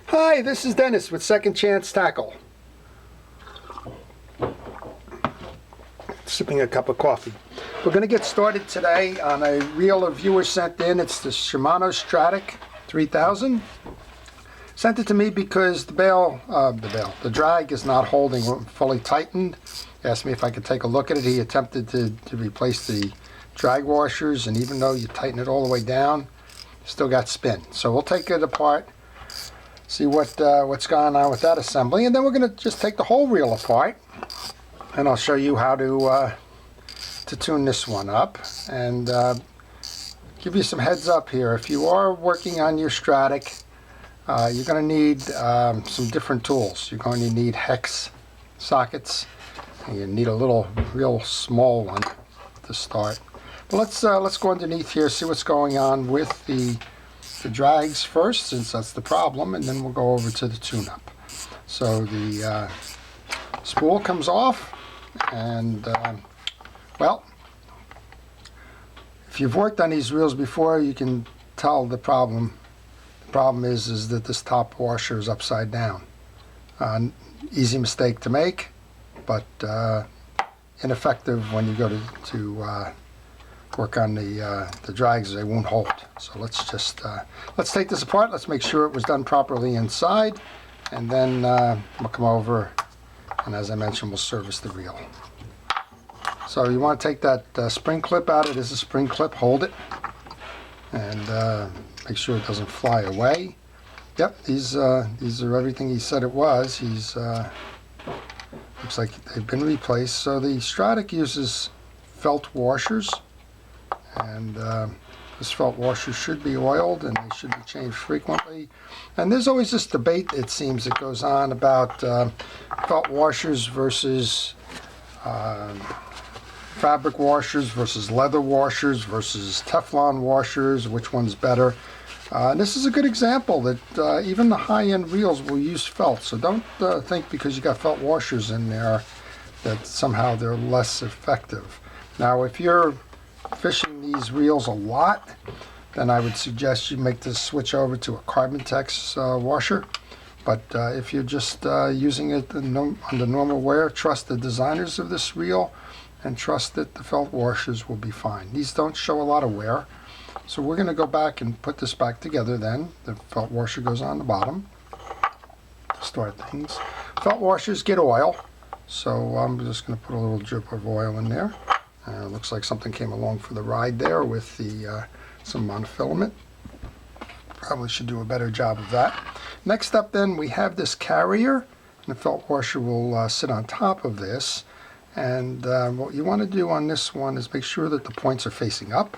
Hi, this is Dennis with Second Chance Tackle. Sipping a cup of coffee. We're going to get started today on a reel a viewer sent in. It's the Shimano Stradic 3000. Sent it to me because the drag is not holding fully tightened. He asked me if I could take a look at it. He attempted to replace the drag washers, and even though you tighten it all the way down, still got spin. So we'll take it apart, see what's going on with that assembly, and then we're going to just take the whole reel apart, and I'll show you how to tune this one up, and give you some heads up here. If you are working on your Stradic, you're going to need some different tools. You're going to need hex sockets, and you need a little real small one to start. But let's go underneath here, see what's going on with the drags first, since that's the problem, and then we'll go over to the tune-up. So the spool comes off, and well, if you've worked on these reels before, you can tell the problem. The problem is that this top washer is upside down. Easy mistake to make, but ineffective when you go to work on the drags. They won't hold. So let's take this apart. Let's make sure it was done properly inside, and then we'll come over, and as I mentioned, we'll service the reel. So you want to take that spring clip out. It is a spring clip. Hold it, and make sure it doesn't fly away. Yep, these are everything he said it was. Looks like they've been replaced. So the Stradic uses felt washers, and this felt washer should be oiled, and they should be changed frequently. And there's always this debate, it seems, that goes on about felt washers versus fabric washers versus leather washers versus Teflon washers. Which one's better? And this is a good example that even the high-end reels will use felt. So don't think because you got felt washers in there that somehow they're less effective. Now, if you're fishing these reels a lot, then I would suggest you make this switch over to a Carbon Tex washer. But if you're just using it under normal wear, trust the designers of this reel and trust that the felt washers will be fine. These don't show a lot of wear. So we're going to go back and put this back together then. The felt washer goes on the bottom to start things. Felt washers get oil, so I'm just going to put a little drip of oil in there. Looks like something came along for the ride there with the some monofilament. Probably should do a better job of that. Next up then, we have this carrier, and the felt washer will sit on top of this. And what you want to do on this one is make sure that the points are facing up.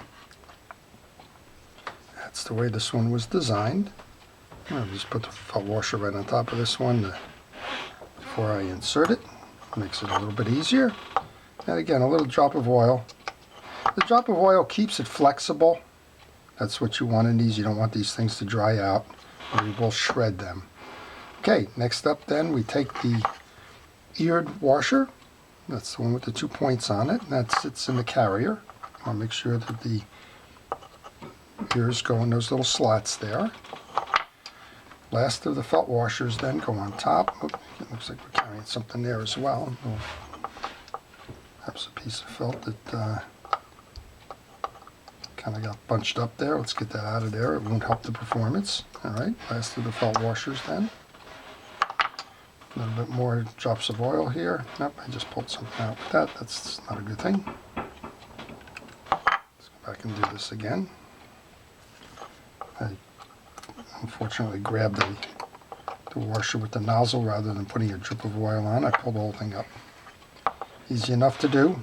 That's the way this one was designed. I'll just put the felt washer right on top of this one before I insert it. Makes it a little bit easier. And again, a little drop of oil. The drop of oil keeps it flexible. That's what you want in these. You don't want these things to dry out, or you will shred them. Okay, next up then, we take the eared washer. That's the one with the 2 points on it, and that sits in the carrier. I'll make sure that the ears go in those little slots there. Last of the felt washers then go on top. Oh, it looks like we're carrying something there as well. Perhaps a piece of felt that kind of got bunched up there. Let's get that out of there. It won't help the performance. All right, last of the felt washers then. A little bit more drops of oil here. Nope, I just pulled something out with that. That's not a good thing. Let's go back and do this again. I unfortunately grabbed the washer with the nozzle rather than putting a drip of oil on. I pulled the whole thing up. Easy enough to do.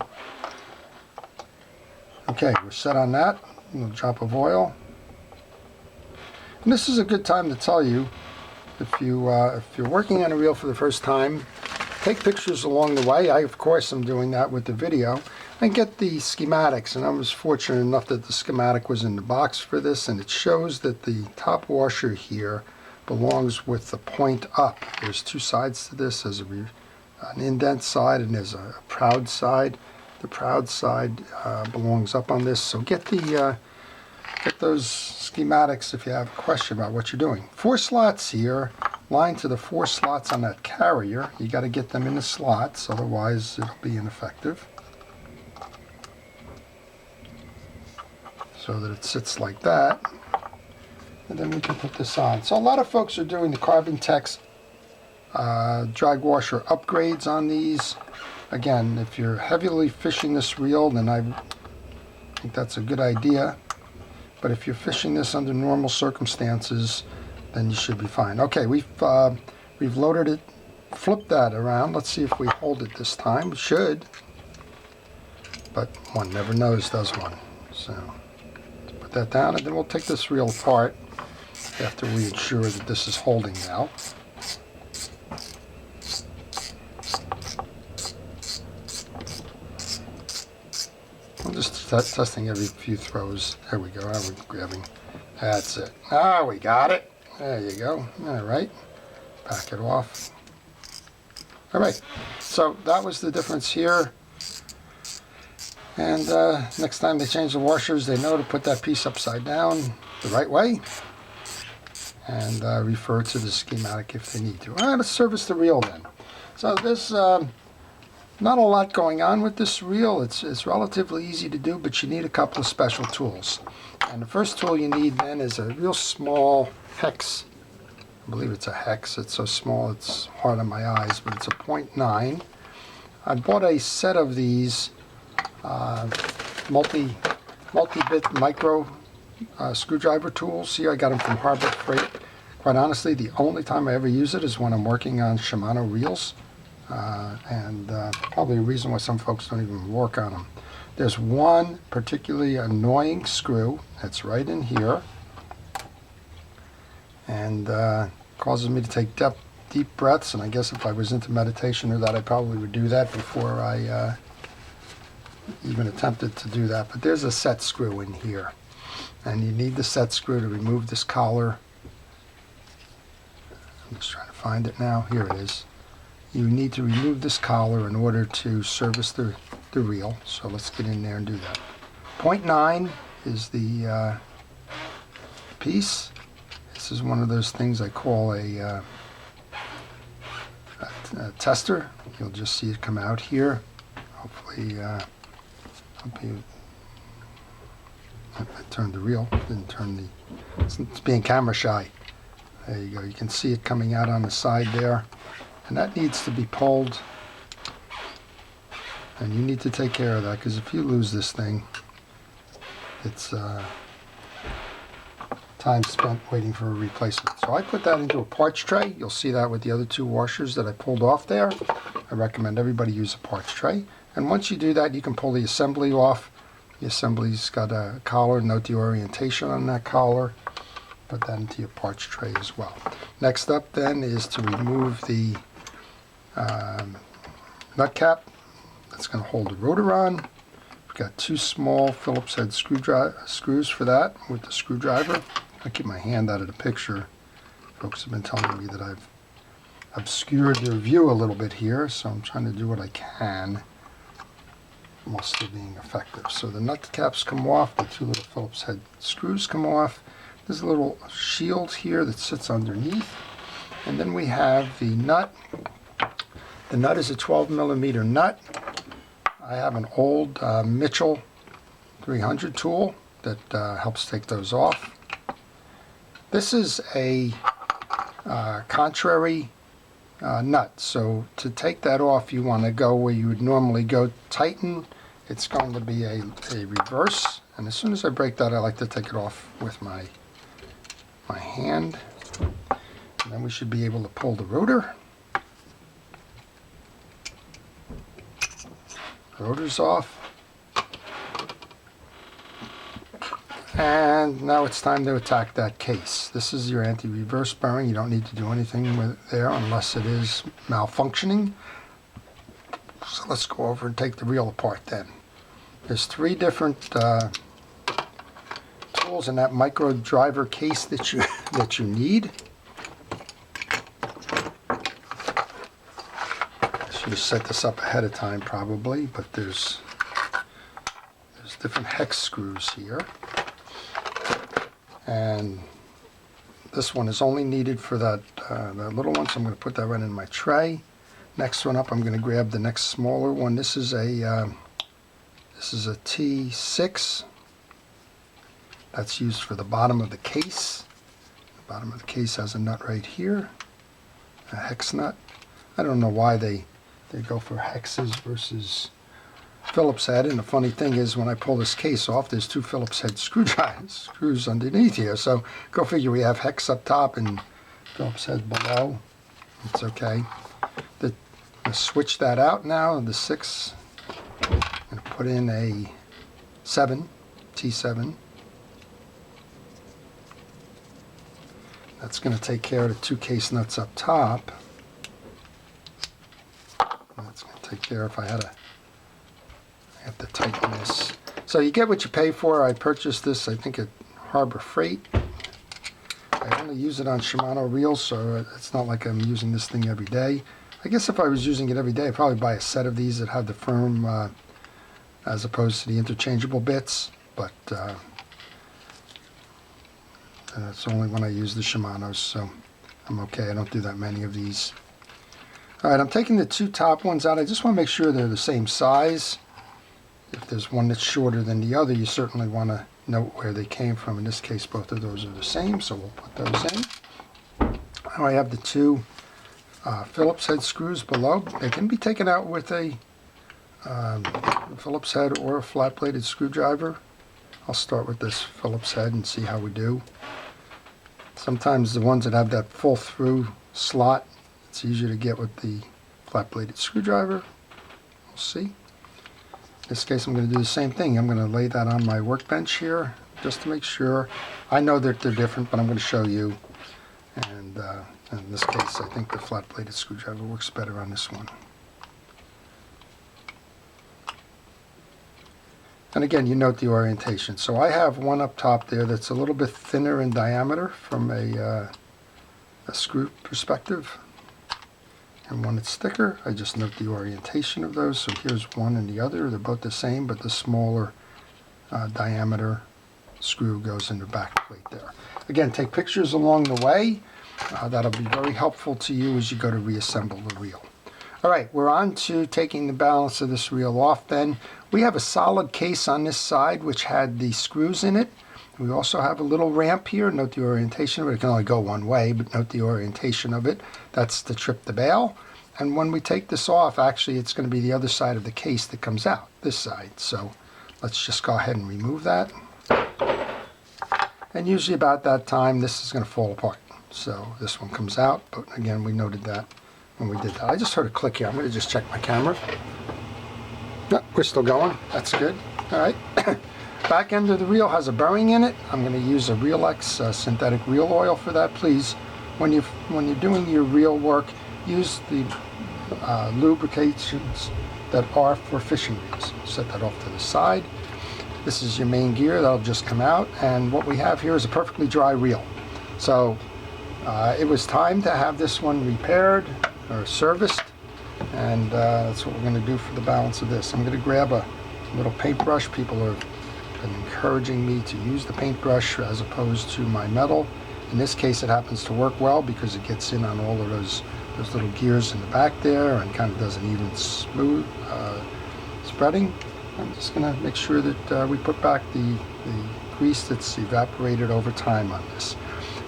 Okay, we're set on that. A little drop of oil. And this is a good time to tell you, if you're working on a reel for the first time, take pictures along the way. I, of course, am doing that with the video, and get the schematics. And I was fortunate enough that the schematic was in the box for this, and it shows that the top washer here belongs with the point up. There's two sides to this. There's an indent side and there's a proud side. The proud side belongs up on this. So get those schematics if you have a question about what you're doing. 4 slots here line to the 4 slots on that carrier. You got to get them in the slots, otherwise it'll be ineffective. So that it sits like that. And then we can put this on. So a lot of folks are doing the Carbon Tex drag washer upgrades on these. Again, if you're heavily fishing this reel, then I think that's a good idea. But if you're fishing this under normal circumstances, then you should be fine. Okay, we've loaded it, flipped that around. Let's see if we hold it this time. We should, but one never knows, does one? So let's put that down, and then we'll take this reel apart after we ensure that this is holding now. I'm just testing every few throws. There we go. Now we're grabbing. That's it. Ah, we got it. There you go. All right. Back it off. All right. So that was the difference here. And next time they change the washers, they know to put that piece upside down the right way and refer to the schematic if they need to. All right, let's service the reel then. So there's not a lot going on with this reel. It's relatively easy to do, but you need a couple of special tools. And the first tool you need then is a real small hex. I believe it's a hex. It's so small it's hard on my eyes, but it's a 0.9. I bought a set of these multi-bit micro screwdriver tools. Here I got them from Harbor Freight. Quite honestly, the only time I ever use it is when I'm working on Shimano reels. Probably a reason why some folks don't even work on them. There's one particularly annoying screw that's right in here, and causes me to take deep breaths, and I guess if I was into meditation or that, I probably would do that before I even attempted to do that. But there's a set screw in here, and you need the set screw to remove this collar. I'm just trying to find it now. Here it is. You need to remove this collar in order to service the reel. So let's get in there and do that. 0.9 is the piece. This is one of those things I call a tester. You'll just see it come out here. Hopefully, I turned the reel, didn't turn the, it's being camera shy. There you go, you can see it coming out on the side there. And that needs to be pulled, and you need to take care of that, because if you lose this thing, it's time spent waiting for a replacement. So I put that into a parts tray. You'll see that with the other 2 washers that I pulled off there. I recommend everybody use a parts tray. And once you do that, you can pull the assembly off. The assembly's got a collar. Note the orientation on that collar. Put that into your parts tray as well. Next up then is to remove the nut cap that's going to hold the rotor on. We've got 2 small Phillips head screws for that with the screwdriver. I'll keep my hand out of the picture. Folks have been telling me that I've obscured their view a little bit here, so I'm trying to do what I can while still being effective. So the nut caps come off, the 2 little Phillips head screws come off. There's a little shield here that sits underneath, and then we have the nut. The nut is a 12mm nut. I have an old Mitchell 300 tool that helps take those off. This is a contrary nut, so to take that off you want to go where you would normally go, tighten. It's going to be a reverse, and as soon as I break that, I like to take it off with my hand, and then we should be able to pull the rotor. Rotor's off, and now it's time to attack that case. This is your anti-reverse bearing. You don't need to do anything with it there unless it is malfunctioning. So let's go over and take the reel apart then. There's 3 different tools in that micro driver case that you need. Should have set this up ahead of time probably, but there's different hex screws here, and This one is only needed for that little one, so I'm going to put that right in my tray. Next one up, I'm going to grab the next smaller one. This is a T6. That's used for the bottom of the case. The bottom of the case has a nut right here, a hex nut. I don't know why they go for hexes versus Phillips head, and the funny thing is when I pull this case off, there's two Phillips head screws underneath here, so go figure, we have hex up top and Phillips head below. It's okay. I'll switch that out now, the 6, and put in a 7, T7. That's going to take care of the two case nuts up top. That's going to take care of, I have to tighten this. So you get what you pay for. I purchased this, I think, at Harbor Freight. I only use it on Shimano reels, so it's not like I'm using this thing every day. I guess if I was using it every day, I'd probably buy a set of these that have the firm as opposed to the interchangeable bits, but it's only when I use the Shimanos, so I'm okay. I don't do that many of these. Alright, I'm taking the two top ones out. I just want to make sure they're the same size. If there's one that's shorter than the other, you certainly want to note where they came from. In this case, both of those are the same, so we'll put those in. Now I have the two Phillips head screws below. They can be taken out with a Phillips head or a flat-bladed screwdriver. I'll start with this Phillips head and see how we do. Sometimes the ones that have that full through slot, it's easier to get with the flat-bladed screwdriver. We'll see. In this case, I'm going to do the same thing. I'm going to lay that on my workbench here just to make sure. I know that they're different, but I'm going to show you. And in this case, I think the flat-bladed screwdriver works better on this one. And again, you note the orientation. So I have one up top there that's a little bit thinner in diameter from a screw perspective, and one that's thicker. I just note the orientation of those. So here's one and the other. They're both the same, but the smaller diameter screw goes in the back plate there. Again, take pictures along the way. That'll be very helpful to you as you go to reassemble the reel. All right, we're on to taking the balance of this reel off then. We have a solid case on this side which had the screws in it. We also have a little ramp here. Note the orientation of it. It can only go one way, but note the orientation of it. That's to trip the bail. And when we take this off, actually it's going to be the other side of the case that comes out, this side. So let's just go ahead and remove that. And usually about that time, this is going to fall apart. So this one comes out, but again, we noted that when we did that. I just heard a click here. I'm going to just check my camera. No, we're still going. That's good. All right. Back end of the reel has a bearing in it. I'm going to use a Real-X synthetic reel oil for that. Please, when you're doing your reel work, use the lubrications that are for fishing reels. Set that off to the side. This is your main gear. That'll just come out. And what we have here is a perfectly dry reel. So it was time to have this one repaired or serviced, and that's what we're going to do for the balance of this. I'm going to grab a little paintbrush. People have been encouraging me to use the paintbrush as opposed to my metal. In this case, it happens to work well because it gets in on all of those little gears in the back there and kind of does an even smooth spreading. I'm just going to make sure that we put back the grease that's evaporated over time on this.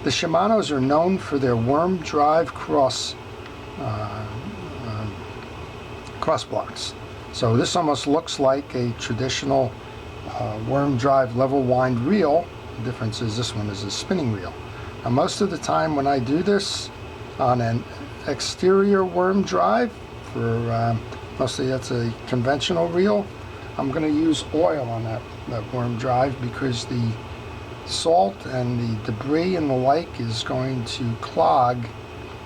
The Shimanos are known for their worm drive cross blocks. So this almost looks like a traditional worm drive level wind reel. The difference is this one is a spinning reel. Now most of the time when I do this on an exterior worm drive, for mostly that's a conventional reel, I'm going to use oil on that worm drive because the salt and the debris and the like is going to clog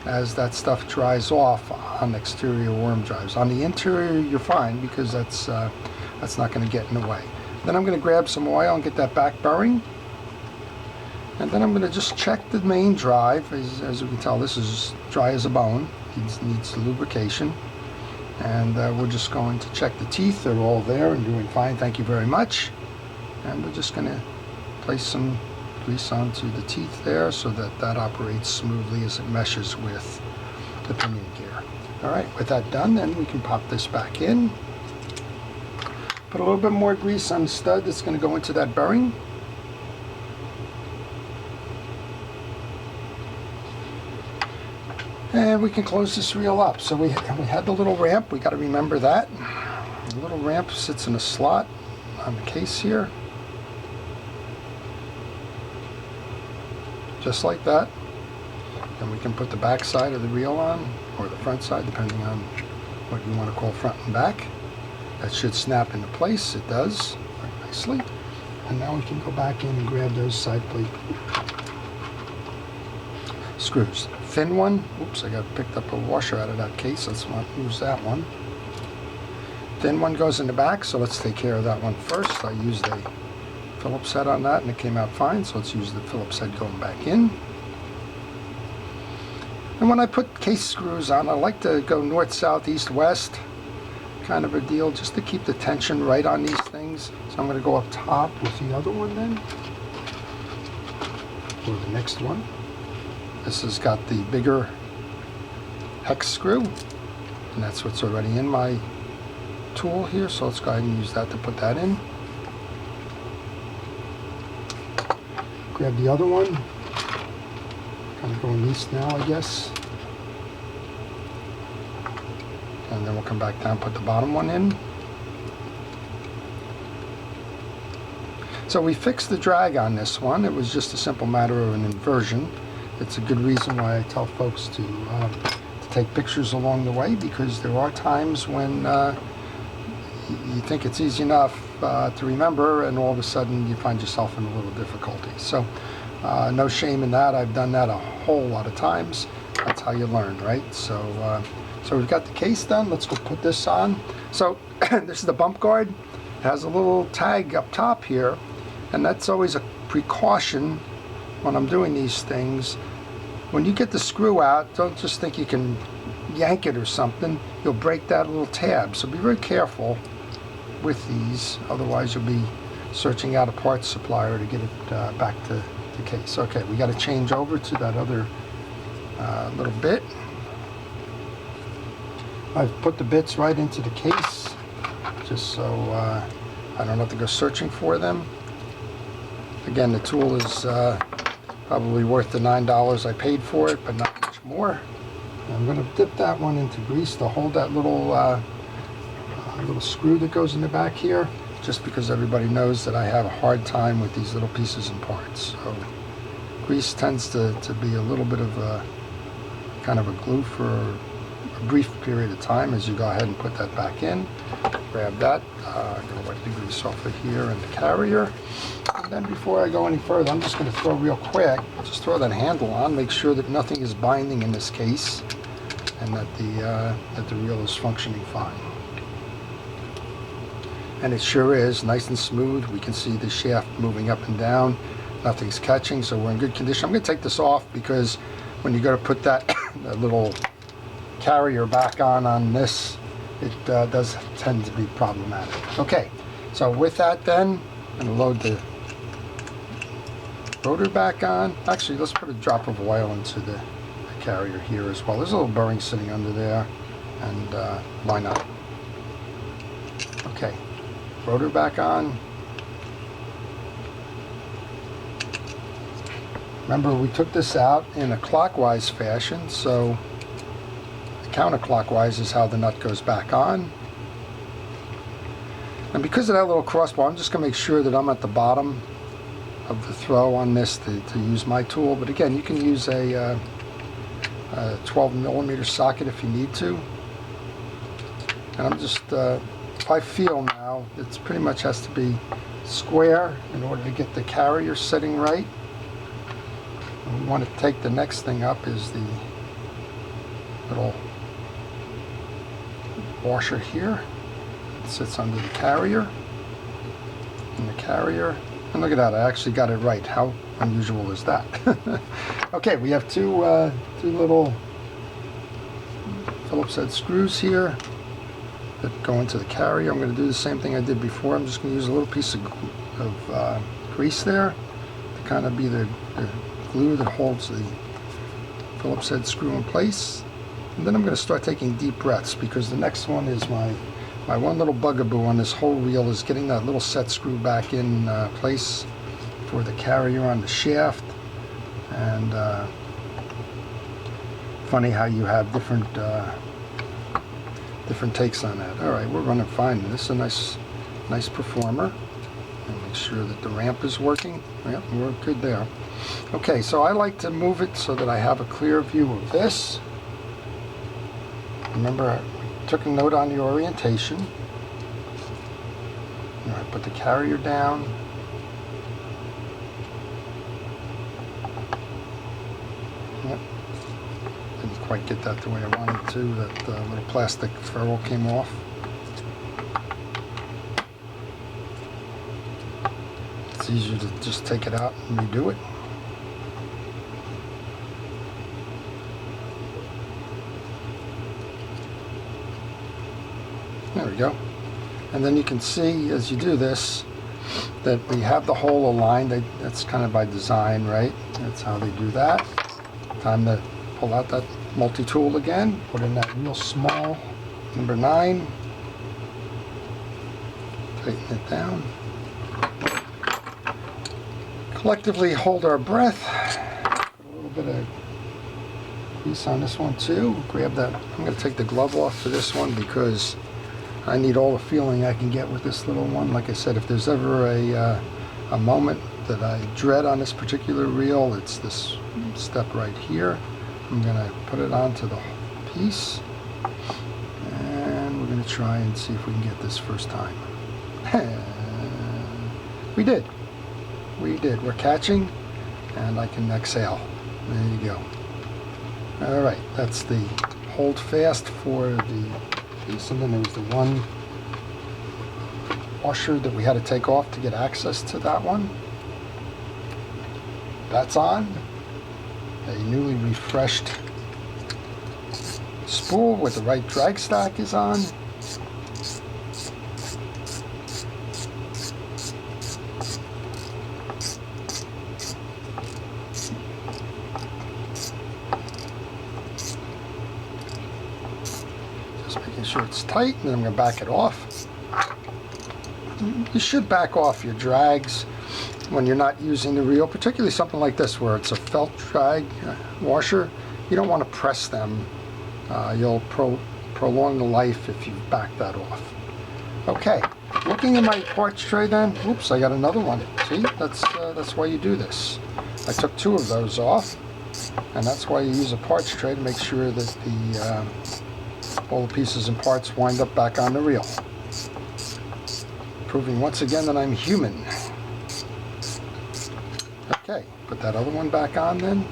as that stuff dries off on exterior worm drives. On the interior you're fine because that's not going to get in the way. Then I'm going to grab some oil and get that back bearing, and then I'm going to just check the main drive. As you can tell, this is dry as a bone, needs lubrication, and we're just going to check the teeth. They're all there and doing fine, thank you very much. And we're just going to place some grease onto the teeth there so that that operates smoothly as it meshes with the pinion gear. Alright, with that done, then we can pop this back in. Put a little bit more grease on the stud that's going to go into that bearing. And we can close this reel up. So we had the little ramp, we got to remember that. The little ramp sits in a slot on the case here. Just like that. Then we can put the back side of the reel on, or the front side, depending on what you want to call front and back. That should snap into place. It does, very nicely. And now we can go back in and grab those side plate screws. Thin one, oops, I got picked up a washer out of that case. Let's not use that one. Thin one goes in the back, so let's take care of that one first. I used a Phillips head on that and it came out fine, so let's use the Phillips head going back in. And when I put case screws on, I like to go north, south, east, west kind of a deal, just to keep the tension right on these things. So I'm going to go up top with the other one then, or the next one. This has got the bigger hex screw, and that's what's already in my tool here, so let's go ahead and use that to put that in. Grab the other one, kind of going east now, I guess. And then we'll come back down, put the bottom one in. So we fixed the drag on this one. It was just a simple matter of an inversion. It's a good reason why I tell folks to take pictures along the way, because there are times when you think it's easy enough to remember, and all of a sudden you find yourself in a little difficulty. So no shame in that. I've done that a whole lot of times. That's how you learn, right? So we've got the case done. Let's go put this on. So this is the bump guard. It has a little tag up top here, and that's always a precaution when I'm doing these things. When you get the screw out, don't just think you can yank it or something. You'll break that little tab. So be very careful with these. Otherwise you'll be searching out a parts supplier to get it back to the case. Okay, we got to change over to that other little bit. I've put the bits right into the case just so I don't have to go searching for them. Again, the tool is probably worth the $9 I paid for it, but not much more. I'm going to dip that one into grease to hold that little little screw that goes in the back here, just because everybody knows that I have a hard time with these little pieces and parts. So grease tends to be a little bit of a kind of a glue for a brief period of time as you go ahead and put that back in. Grab that. I'm going to wipe the grease off of here and the carrier. And then before I go any further, I'm just going to throw real quick, just throw that handle on, make sure that nothing is binding in this case, and that the reel is functioning fine. And it sure is nice and smooth. We can see the shaft moving up and down. Nothing's catching, so we're in good condition. I'm going to take this off because when you go to put that little carrier back on this, it does tend to be problematic. Okay, so with that then, I'm going to load the rotor back on. Actually, let's put a drop of oil into the carrier here as well. There's a little bearing sitting under there, and why not? Okay, rotor back on. Remember, we took this out in a clockwise fashion, so counterclockwise is how the nut goes back on. And because of that little crossbar, I'm just going to make sure that I'm at the bottom of the throw on this to use my tool. But again, you can use a 12mm socket if you need to. And I'm just, if I feel now, it pretty much has to be square in order to get the carrier sitting right. And we want to take the next thing up is the little washer here. It sits under the carrier. And the carrier, and look at that, I actually got it right. How unusual is that? Okay, we have two little Phillips head screws here that go into the carrier. I'm going to do the same thing I did before. I'm just going to use a little piece of grease there to kind of be the glue that holds the Phillips head screw in place. And then I'm going to start taking deep breaths, because the next one is my one little bugaboo on this whole reel is getting that little set screw back in place for the carrier on the shaft. And funny how you have different takes on that. All right, we're going to find this a nice performer, and make sure that the ramp is working. Yep, we're good there. Okay, so I like to move it so that I have a clear view of this. Remember, I took a note on the orientation. All right, put the carrier down. Yep. Didn't quite get that the way I wanted to. That little plastic ferrule came off. It's easier to just take it out and redo it. There we go. And then you can see as you do this that we have the hole aligned. That's kind of by design, right? That's how they do that. Time to pull out that multi-tool again. Put in that real small number 9. Tighten it down. Collectively hold our breath. Put a little bit of grease on this one too. Grab that. I'm going to take the glove off for this one because I need all the feeling I can get with this little one. Like I said, if there's ever a moment that I dread on this particular reel, it's this step right here. I'm going to put it onto the piece, and we're going to try and see if we can get this first time. We did. We're catching, and I can exhale. There you go. All right, that's the hold fast for the piece, and then there was the one washer that we had to take off to get access to that one. That's on. A newly refreshed spool with the right drag stack is on. Making sure it's tight, and then I'm going to back it off. You should back off your drags when you're not using the reel, particularly something like this where it's a felt drag washer. You don't want to press them. You'll prolong the life if you back that off. Okay, looking at my parts tray then, oops, I got another one. See, that's why you do this. I took 2 of those off, and that's why you use a parts tray, to make sure that all the pieces and parts wind up back on the reel. Proving once again that I'm human. Okay, put that other one back on then.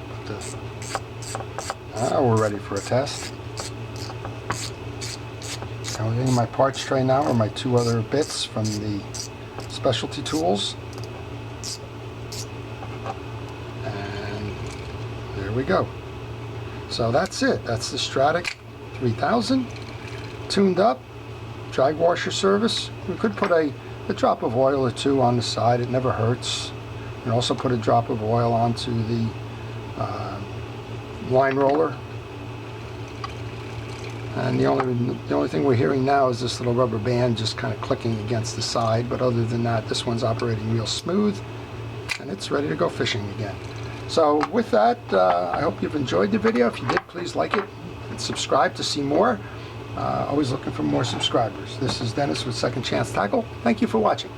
Put this. We're ready for a test. Everything in my parts tray now are my 2 other bits from the specialty tools. And there we go. So that's it. That's the Stradic 3000 tuned up, drag washer service. We could put a drop of oil or 2 on the side. It never hurts. And also put a drop of oil onto the line roller. And the only thing we're hearing now is this little rubber band just kind of clicking against the side. But other than that, this one's operating real smooth, and it's ready to go fishing again. So with that, I hope you've enjoyed the video. If you did, please like it and subscribe to see more. Always looking for more subscribers. This is Dennis with Second Chance Tackle. Thank you for watching.